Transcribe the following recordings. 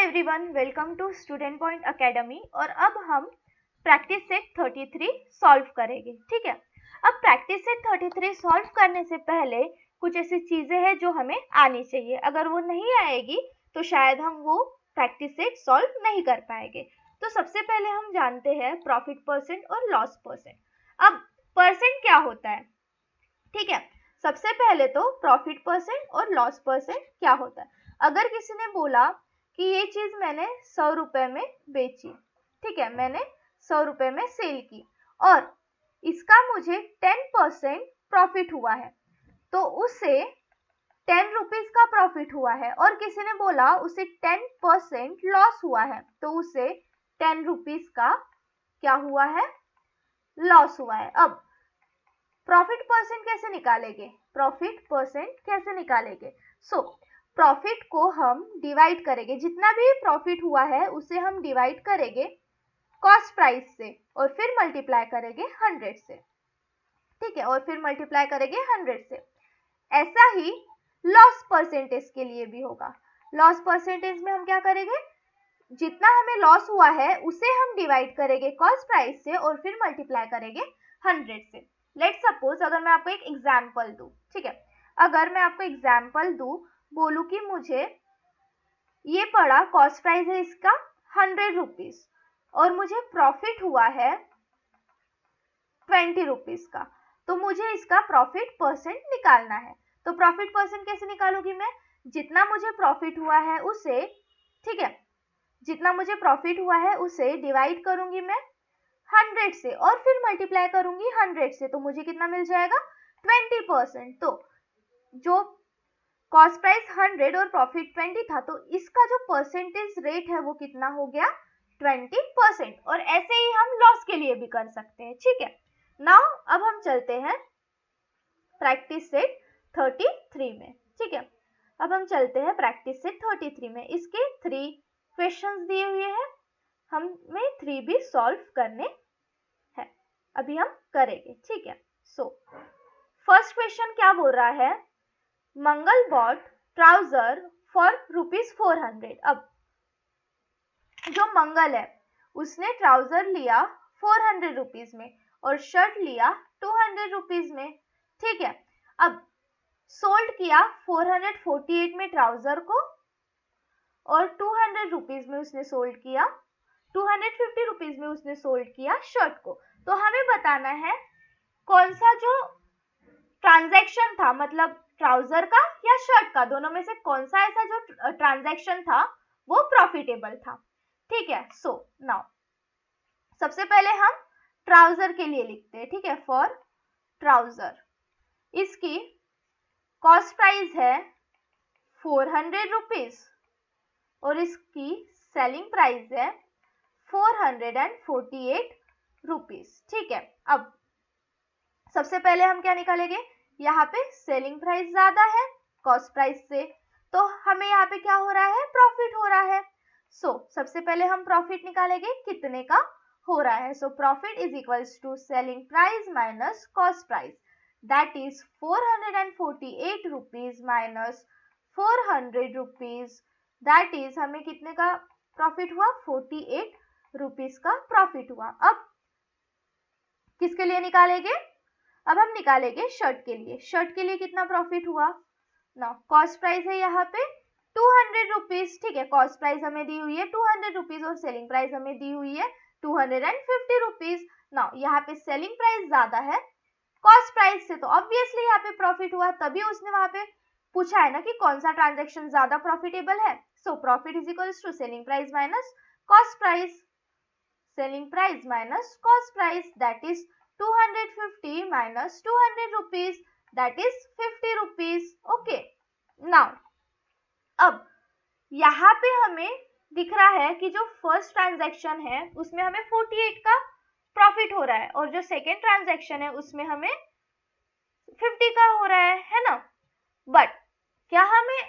Everyone, welcome to student point academy. और अब हम प्रैक्टिस सेट 33 सॉल्व करेंगे। ठीक है, अब प्रैक्टिस सेट 33 सॉल्व करने से पहले कुछ ऐसी चीजें हैं जो हमें आनी चाहिए। अगर वो नहीं आएगी तो शायद हम वो प्रैक्टिस सेट सॉल्व नहीं कर पाएंगे। तो सबसे पहले हम जानते हैं प्रॉफिट परसेंट और लॉस परसेंट। अब परसेंट क्या होता है? ठीक है, सबसे पहले तो प्रॉफिट परसेंट और लॉस परसेंट क्या होता है। अगर किसी ने बोला कि ये चीज मैंने 100 रुपए में बेची, ठीक है, मैंने 100 रुपए में सेल की और इसका मुझे 10% प्रॉफिट हुआ है, तो उसे 10 रुपीज का प्रॉफिट हुआ है। और किसी ने बोला उसे 10% लॉस हुआ है, तो उसे 10 रुपीज का क्या हुआ है? लॉस हुआ है। अब प्रॉफिट परसेंट कैसे निकालेंगे? प्रॉफिट परसेंट कैसे निकालेंगे? प्रॉफिट को हम डिवाइड करेंगे, जितना भी प्रॉफिट हुआ है उसे हम डिवाइड करेंगे कॉस्ट प्राइस से और फिर मल्टीप्लाई करेंगे 100 से। ठीक है, और फिर मल्टीप्लाई करेंगे 100 से। ऐसा ही लॉस परसेंटेज के लिए भी होगा। लॉस परसेंटेज में हम क्या करेंगे? जितना हमें लॉस हुआ है उसे हम डिवाइड करेंगे कॉस्ट प्राइस से और फिर मल्टीप्लाई करेंगे 100 से। लेट्स सपोज अगर मैं आपको एक एग्जाम्पल दूं, ठीक है, अगर मैं आपको एग्जाम्पल दूं, बोलूं कि मुझे ये पड़ा, कॉस्ट प्राइस है इसका 100 रुपीज और मुझे प्रॉफिट हुआ है 20 रुपीज का, तो मुझे इसका प्रॉफिट परसेंट निकालना है। तो प्रॉफिट परसेंट कैसे निकालूंगी मैं? जितना मुझे प्रॉफिट हुआ है उसे, ठीक है, जितना मुझे प्रॉफिट हुआ है उसे डिवाइड करूंगी मैं 100 से और फिर मल्टीप्लाई करूंगी 100 से, तो मुझे कितना मिल जाएगा? 20%। तो जो कॉस्ट प्राइस 100 और प्रॉफिट 20 था, तो इसका जो परसेंटेज रेट है वो कितना हो गया? 20%। और ऐसे ही हम लॉस के लिए भी कर सकते हैं। ठीक है, नाउ अब हम चलते हैं प्रैक्टिस सेट 33 में। ठीक है, अब हम चलते हैं प्रैक्टिस सेट 33 में। इसके 3 क्वेश्चंस दिए हुए हैं, हमें 3 भी सॉल्व करने हैं, अभी हम करेंगे। ठीक है, फर्स्ट क्वेश्चन क्या बोल रहा है? मंगल बॉट ट्राउजर फॉर ₹400। अब जो मंगल है उसने ट्राउजर लिया 400 रुपीज में और शर्ट लिया 200 रुपीज में। ठीक है, अब सोल्ड किया 448 में ट्राउजर को और 200 रुपीज में उसने सोल्ड किया, 250 रुपीज में उसने सोल्ड किया शर्ट को। तो हमें बताना है कौन सा जो ट्रांजैक्शन था, मतलब ट्राउजर का या शर्ट का, दोनों में से कौन सा ऐसा जो ट्रांजैक्शन था वो प्रॉफिटेबल था। ठीक है, नाउ सबसे पहले हम ट्राउजर के लिए लिखते हैं। ठीक है, फॉर ट्राउजर इसकी कॉस्ट प्राइस है 400 रुपीज और इसकी सेलिंग प्राइस है 448 रुपीज। ठीक है, अब सबसे पहले हम क्या निकालेंगे? यहाँ पे सेलिंग प्राइस ज्यादा है कॉस्ट प्राइस से, तो हमें यहाँ पे क्या हो रहा है? प्रॉफिट हो रहा है। सबसे पहले हम प्रॉफिट निकालेंगे, कितने का हो रहा है। Profit is equals to selling price minus cost price, that is 448 rupees minus 400 rupees, that is हमें कितने का प्रॉफिट हुआ? 48 रुपीज का प्रॉफिट हुआ। अब किसके लिए निकालेंगे? अब हम निकालेंगे शर्ट के लिए। शर्ट के लिए कितना प्रॉफिट हुआ? ना, कॉस्ट प्राइस है यहाँ पे 200 रुपीज। ठीक है, कॉस्ट प्राइस हमें दी हुई है 200 रुपीज और सेलिंग प्राइस हमें दी हुई है 250 रुपीज। ना, यहाँ पे सेलिंग प्राइस ज्यादा है कॉस्ट प्राइस से, तो ऑब्वियसली यहाँ पे प्रॉफिट हुआ, तभी उसने वहां पे पूछा है ना कि कौन सा ट्रांजेक्शन ज्यादा प्रॉफिटेबल है। Profit is equals to selling price minus cost price, selling price minus cost price, that is 250 minus 200 rupees, that is 50 rupees. Okay, now अब यहाँ पे हमें दिख रहा है कि जो फर्स्ट ट्रांजैक्शन है उसमें हमें 48 का प्रॉफिट हो रहा है और जो सेकेंड ट्रांजैक्शन है उसमें हमें 50 का हो रहा है ना। बट क्या हमें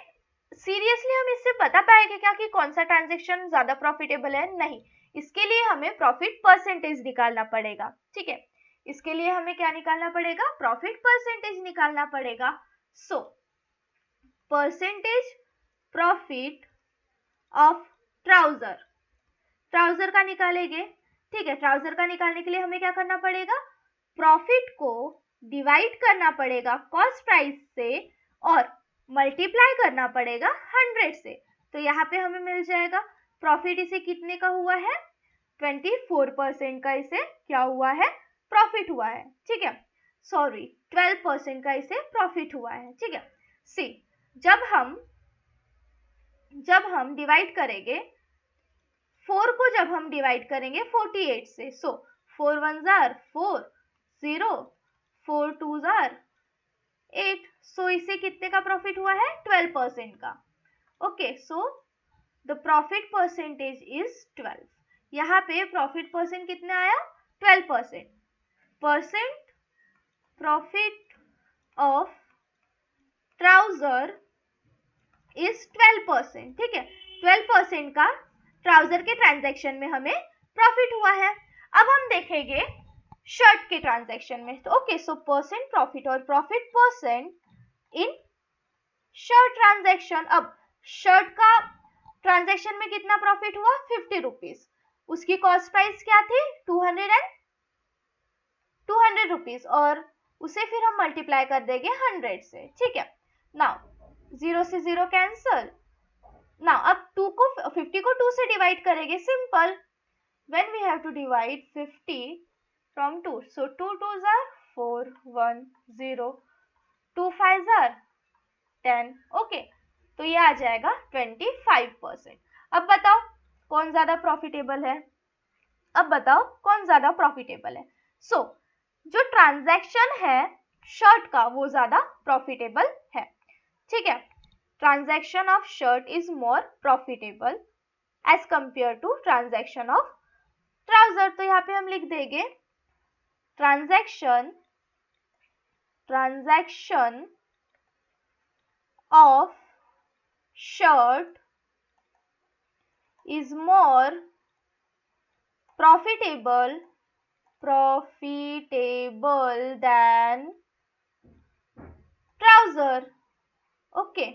सीरियसली हम इससे बता पाएंगे क्या कि कौन सा ट्रांजैक्शन ज्यादा प्रॉफिटेबल है? नहीं, इसके लिए हमें प्रॉफिट परसेंटेज निकालना पड़ेगा। ठीक है, इसके लिए हमें क्या निकालना पड़ेगा? प्रॉफिट परसेंटेज निकालना पड़ेगा। Percentage profit of trouser, trouser का निकालेंगे, ठीक है। ट्राउजर का निकालने के लिए हमें क्या करना पड़ेगा, प्रॉफिट को डिवाइड करना पड़ेगा कॉस्ट प्राइस से और मल्टीप्लाई करना पड़ेगा 100 से। तो यहाँ पे हमें मिल जाएगा प्रॉफिट इसे कितने का हुआ है, 24% का इसे क्या हुआ है, प्रॉफिट हुआ है, ठीक है। सॉरी 12% का इसे प्रॉफिट हुआ है, ठीक है। सी, जब हम डिवाइड करेंगे 4 को, जब हम डिवाइड करेंगे 48 से, सो 4 1 जार 4 0 4 2 जार 8, सो इसे कितने का प्रॉफिट हुआ है, 12% का। Okay, so the profit percentage is 12। यहाँ पे प्रॉफिट परसेंट कितना आया, 12%। Percent profit of trouser is 12%, ठीक है। 12% का ट्राउजर के ट्रांजैक्शन में हमें प्रॉफिट हुआ है। अब हम देखेंगे शर्ट के ट्रांजैक्शन में। तो ओके, सो परसेंट प्रॉफिट और profit percent in shirt transaction. अब शर्ट का ट्रांजैक्शन में कितना प्रॉफिट हुआ, 50 रुपीज। उसकी कॉस्ट प्राइस क्या थी, 200 रुपीज, और उसे फिर हम मल्टीप्लाई कर देंगे 100 से, ठीक है। नाउ 0 से 0 कैंसल। नाउ अब 50 को 2 से डिवाइड करेंगे, simple. When we have to divide 50 from 2, so 2 2 जार 4 1 0 2 5 जार 10, ओके। तो ये आ जाएगा 25%। अब बताओ कौन ज्यादा प्रॉफिटेबल है, सो जो ट्रांजैक्शन है शर्ट का वो ज्यादा प्रॉफिटेबल है, ठीक है। Transaction of shirt is more profitable as compare to transaction of trouser. तो यहाँ पे हम लिख देंगे transaction of shirt is more profitable than trouser, okay.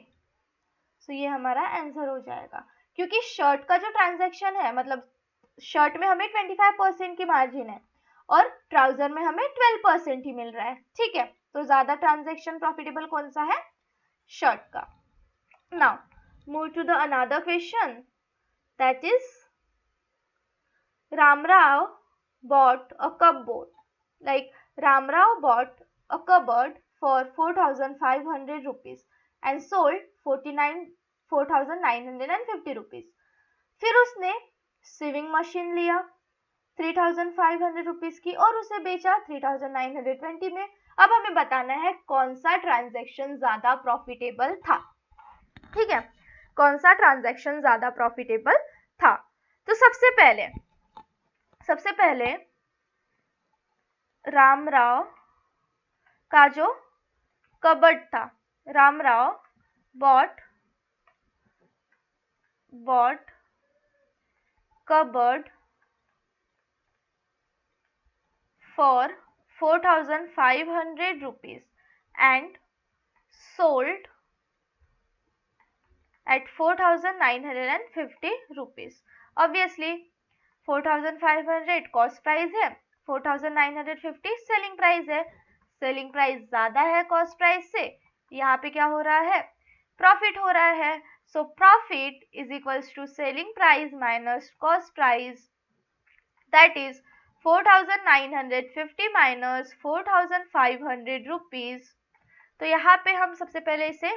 So ये हमारा आंसर हो जाएगा, क्योंकि शर्ट का जो ट्रांजैक्शन है, मतलब शर्ट में हमें 25% की मार्जिन है और ट्राउजर में हमें 12% ही मिल रहा है, ठीक है। तो ज्यादा ट्रांजैक्शन प्रॉफिटेबल कौन सा है, शर्ट का। Now move to the another question, that is Ramrao bought a cupboard. Like Ramrao bought a cupboard for 4,500 rupees and sold 4,950 rupees. फिर उसने सिविंग मशीन लिया 3,500 रुपीज की और उसे बेचा 3,920 में। अब हमें बताना है कौन सा ट्रांजैक्शन ज्यादा प्रॉफिटेबल था, ठीक है। कौन सा ट्रांजैक्शन ज्यादा प्रॉफिटेबल था। तो सबसे पहले रामराव का जो कबर्ड था, Ramrao bought cupboard for 4,500 rupees and sold at 4,950 rupees. Obviously 4,500 cost price है, 4,950 सेलिंग प्राइस है। सेलिंग प्राइस ज्यादा है कॉस्ट प्राइस से, यहाँ पे क्या हो रहा है, प्रॉफिट हो रहा है। So profit is equals to selling price minus cost price, that is 4,950 minus 4,500 rupees. तो यहाँ पे हम सबसे पहले इसे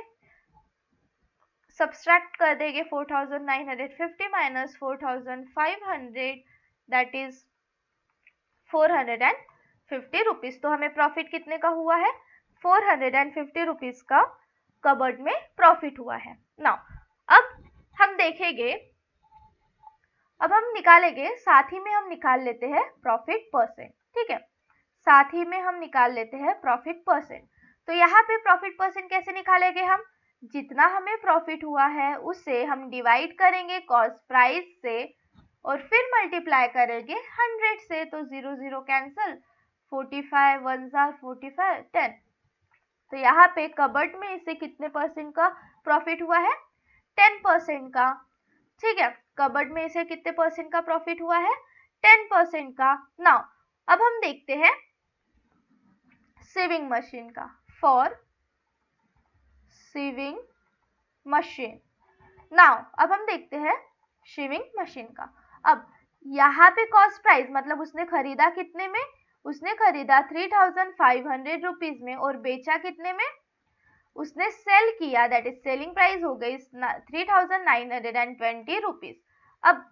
सब्सट्रैक्ट कर देंगे, 4,950 माइनस 4,500, दैट इज 450 रुपीज। तो हमें प्रॉफिट कितने का हुआ है, 450 रुपीज का कबर्ड में प्रॉफिट हुआ है। नाउ अब हम देखेंगे, अब हम निकालेंगे, साथ ही में हम निकाल लेते हैं प्रॉफिट परसेंट, ठीक है। साथ ही में हम निकाल लेते हैं प्रॉफिट परसेंट। तो यहाँ पे प्रॉफिट परसेंट कैसे निकालेंगे हम, जितना हमें प्रॉफिट हुआ है उसे हम डिवाइड करेंगे कॉस्ट प्राइस से और फिर मल्टीप्लाई करेंगे 100 से। तो 0 0 कैंसल, 45 1 45 10। तो यहाँ पे कबर्ड में इसे कितने परसेंट का प्रॉफिट हुआ है, 10% का, ठीक है। कबर्ड में इसे कितने परसेंट का प्रॉफिट हुआ है? 10% का। नाउ अब हम देखते हैं सीविंग मशीन का। फॉर सीविंग मशीन, नाउ अब हम देखते हैं सीविंग मशीन का। अब यहाँ पे कॉस्ट प्राइस मतलब उसने खरीदा कितने में? उसने खरीदा 3500 रुपीज में और बेचा कितने में? उसने सेल किया, दैट इज सेलिंग प्राइस हो गई 3920 रुपीज। अब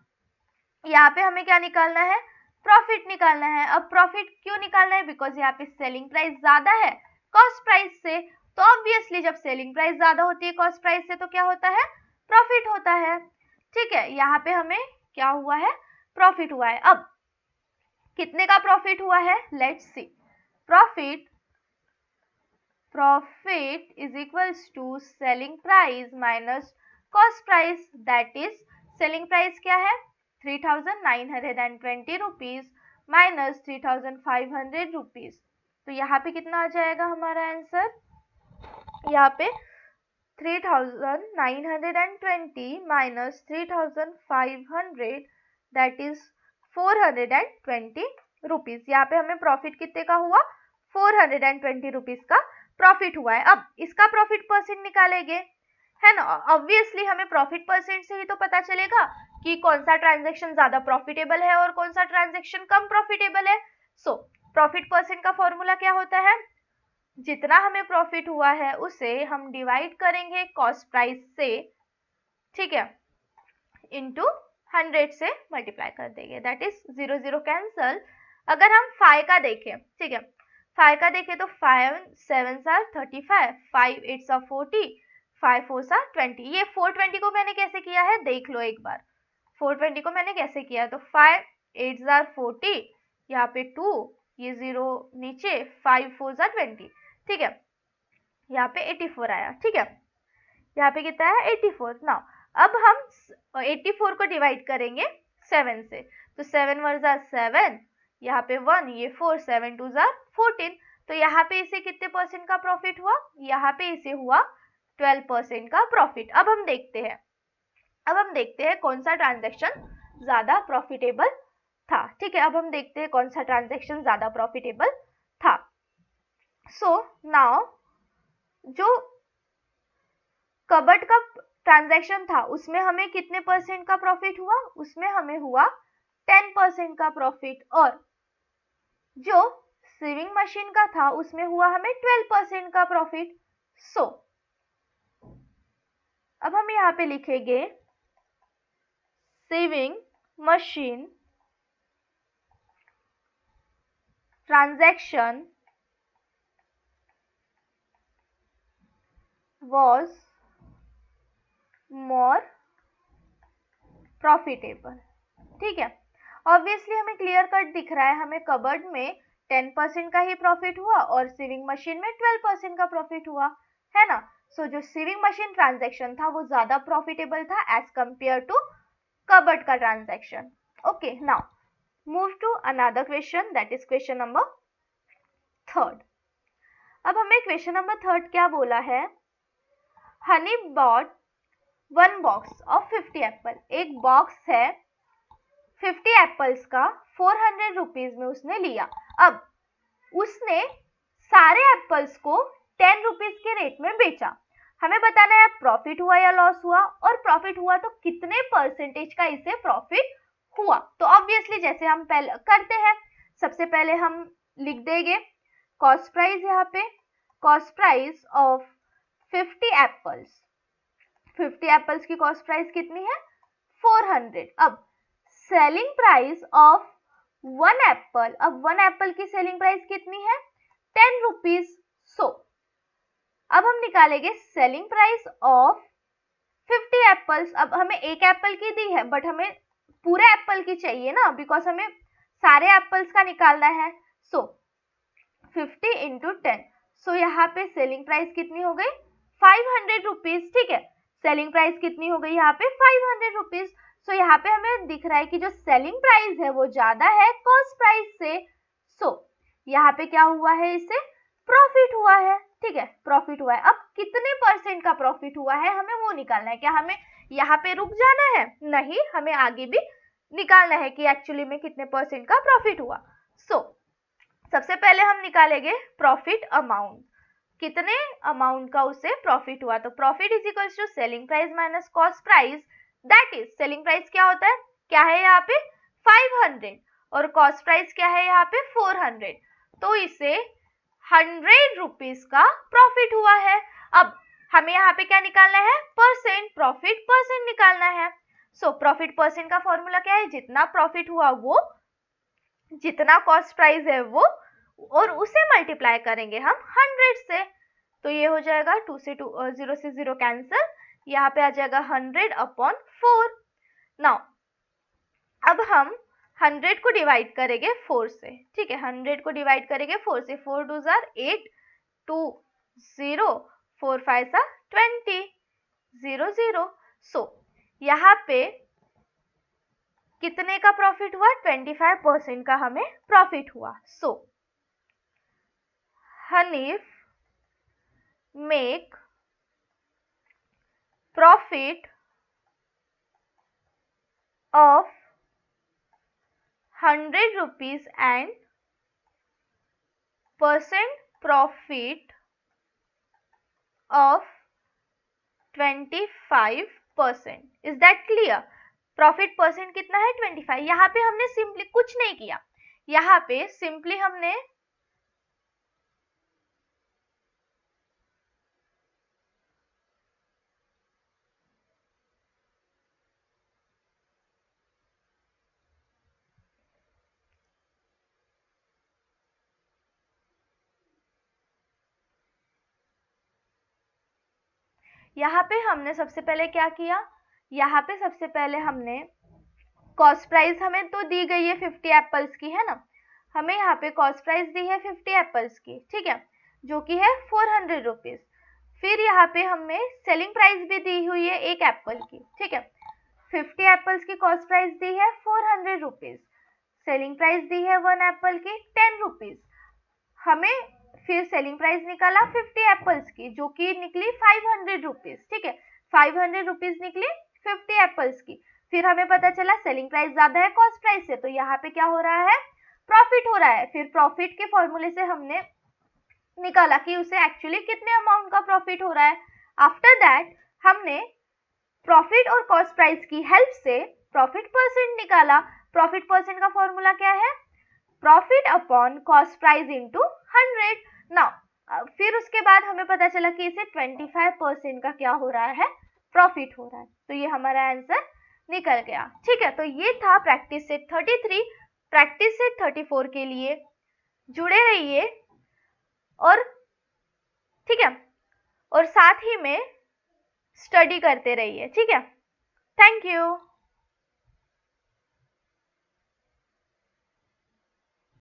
यहाँ पे हमें क्या निकालना है? प्रॉफिट निकालना है। अब प्रॉफिट क्यों निकालना है? बिकॉज यहाँ पे सेलिंग प्राइस ज्यादा है कॉस्ट प्राइस से, तो ऑब्वियसली जब सेलिंग प्राइस ज्यादा होती है कॉस्ट प्राइस से तो क्या होता है? प्रॉफिट होता है। ठीक है, यहाँ पे हमें क्या हुआ है? प्रॉफिट हुआ है। अब कितने का प्रॉफिट हुआ है? Let's see. Profit is equals to selling price minus cost price, that is selling price क्या है? 3920 रुपीज माइनस 3500 रुपीज। तो यहाँ पे कितना आ जाएगा हमारा आंसर? यहाँ पे 3920 माइनस 3500 दैट इज 420 रुपीज। यहाँ पे हमें प्रॉफिट कितने का हुआ? 420 रुपीज का प्रॉफिट हुआ है। अब इसका प्रॉफिट परसेंट निकालेंगे, है ना। ऑब्वियसली हमें प्रॉफिट परसेंट से ही तो पता चलेगा कि कौन सा ट्रांजैक्शन ज्यादा प्रॉफिटेबल है और कौन सा ट्रांजैक्शन कम प्रॉफिटेबल है। सो प्रॉफिट परसेंट का फॉर्मूला क्या होता है? जितना हमें प्रॉफिट हुआ है उसे हम डिवाइड करेंगे कॉस्ट प्राइस से, ठीक है, इनटू 100 से मल्टीप्लाई कर देंगे, दैट इज 0 0 कैंसल। अगर हम 5 का देखें, ठीक है, 5 का देखें तो 5 7s are 35, 5 8s are 40, 5 4s are 20। ये 420 को मैंने कैसे किया है देख लो एक बार। 420 को मैंने कैसे किया, तो 5 8s are 40, यहाँ पे 2, ये 0 नीचे, 5 4s are 20, ठीक है, यहाँ पे 84 आया। ठीक है, यहाँ पे कितना है? 84। नाउ अब हम 84 को डिवाइड करेंगे 7 से, तो 7 1s are 7, यहाँ पे 1, ये 4, 7 2s are 14। तो यहाँ पे इसे कितने परसेंट का प्रॉफिट हुआ? यहाँ पे इसे हुआ 12% का प्रॉफिट। अब हम देखते हैं कौन सा ट्रांजैक्शन ज्यादा प्रॉफिटेबल था। ठीक है, अब हम देखते हैं कौन सा ट्रांजैक्शन ज्यादा प्रॉफिटेबल था। सो नाउ जो कबर्ड का ट्रांजैक्शन था उसमें हमें कितने परसेंट का प्रॉफिट हुआ? उसमें हमें हुआ 10% का प्रॉफिट, और जो सीविंग मशीन का था उसमें हुआ हमें 12% का प्रॉफिट। सो अब हम यहाँ पे लिखेंगे sewing machine transaction was more profitable। ठीक है, ऑब्वियसली हमें क्लियर कट दिख रहा है, हमें कबर्ड में 10% का ही प्रॉफिट हुआ और सीविंग मशीन में 12% का प्रॉफिट हुआ, है ना। सो जो सीविंग मशीन ट्रांजैक्शन था वो ज्यादा प्रॉफिटेबल था एज कंपेयर टू कबर्ड का transaction. Okay, now move to another question, that is question number 3। अब हमें क्वेश्चन नंबर 3 क्या बोला है? Honey bought 1 box of 50 apple. एक बॉक्स है 50 एप्पल्स का, 400 रुपीज में उसने लिया। अब उसने सारे एप्पल्स को 10 रुपीज के रेट में बेचा। हमें बताना है प्रॉफिट हुआ या लॉस हुआ, और प्रॉफिट हुआ तो कितने परसेंटेज का इसे प्रॉफिट हुआ। तो ऑब्वियसली जैसे हम पहले करते हैं, सबसे पहले हम लिख देंगे कॉस्ट प्राइस। यहाँ पे cost price of 50 apples, 50 apples की कॉस्ट प्राइस कितनी है? 400। अब सेलिंग प्राइस ऑफ 1 एप्पल, अब 1 एप्पल की सेलिंग प्राइस कितनी है? 10 रुपीज। सो अब हम निकालेंगे सेलिंग प्राइस ऑफ 50 एप्पल्स। अब हमें एक एप्पल की दी है बट हमें पूरे एप्पल की चाहिए ना, बिकॉज हमें सारे एप्पल्स का निकालना है। सो 50 इंटू 10, सो यहाँ पे सेलिंग प्राइस कितनी हो गई? 500 रुपीज। ठीक है, सेलिंग प्राइस कितनी हो गई यहाँ पे? 500 रुपीज। सो यहाँ पे हमें दिख रहा है कि जो सेलिंग प्राइस है वो ज्यादा है कॉस्ट प्राइस से। सो यहाँ पे क्या हुआ है? इसे प्रॉफिट हुआ है। ठीक है, प्रॉफिट हुआ है। अब कितने परसेंट का प्रॉफिट हुआ है हमें वो निकालना है। क्या हमें यहाँ पे रुक जाना है? नहीं, हमें आगे भी निकालना है कि एक्चुअली में कितने परसेंट का प्रॉफिट हुआ। सबसे पहले हम निकालेंगे प्रॉफिट अमाउंट, कितने अमाउंट का उसे प्रॉफिट हुआ। तो profit is equals to selling price minus cost price, that is selling price क्या होता है, क्या है यहाँ पे 500 और कॉस्ट प्राइस क्या है यहाँ पे 400। तो इसे 100 रुपीज का प्रॉफिट हुआ है। अब हमें यहाँ पे क्या निकालना है, परसेंट, प्रॉफिट परसेंट निकालना है। प्रॉफिट परसेंट का फॉर्मूला क्या है, जितना प्रॉफिट हुआ वो जितना कॉस्ट प्राइस है वो और उसे मल्टीप्लाई करेंगे हम 100 से। तो ये हो जाएगा 2 से 2 0 से 0 कैंसिल, यहाँ पे आ जाएगा 100/4। नाउ अब हम 100 को डिवाइड करेंगे 4 से, ठीक है, 100 को डिवाइड करेंगे 4 से। 4 2 8, 2 0, 4 5 20, 0 0। यहाँ पे कितने का प्रॉफिट हुआ, 25% का हमें प्रॉफिट हुआ। Hanif make profit of 100 rupees and percent profit of 25%. Is that clear? Profit percent कितना है 25। यहाँ पे हमने सिंपली कुछ नहीं किया, यहाँ पे सिंपली हमने सबसे पहले क्या किया, यहाँ पे सबसे पहले हमने कॉस्ट प्राइस हमें तो दी गई है 50 एप्पल्स की, है ना, हमें यहाँ पे कॉस्ट प्राइस दी है 50 एप्पल्स की, ठीक है, जो कि है 400 रुपीज। फिर यहाँ पे हमें सेलिंग प्राइस भी दी हुई है एक एप्पल की, ठीक है, 50 एप्पल्स की कॉस्ट प्राइस दी है 400 रुपीज, सेलिंग प्राइस दी है 1 एप्पल की 10 रुपीज। हमें फिर सेलिंग प्राइस निकाला 50 एप्पल्स की जो कि निकली 500 रुपीज, ठीक है, 500 रुपीज निकली 50 एप्पल्स की। फिर हमें पता चला सेलिंग प्राइस ज्यादा है कॉस्ट प्राइस से, तो यहाँ पे क्या हो रहा है, प्रॉफिट हो रहा है। फिर प्रॉफिट के फॉर्मूले से हमने निकाला कि उसे एक्चुअली कितने अमाउंट का प्रॉफिट हो रहा है। आफ्टर दैट हमने प्रॉफिट और कॉस्ट प्राइस की हेल्प से प्रॉफिट परसेंट निकाला। प्रॉफिट परसेंट का फॉर्मूला क्या है, profit upon cost price into 100। Now फिर उसके बाद हमें पता चला कि इसे 25% का क्या हो रहा है, प्रॉफिट हो रहा है। तो ये हमारा आंसर निकल गया, ठीक है। तो ये था प्रैक्टिस सेट 33। प्रैक्टिस सेट 34 के लिए जुड़े रहिए और ठीक है, और साथ ही में स्टडी करते रहिए, ठीक है। Thank you.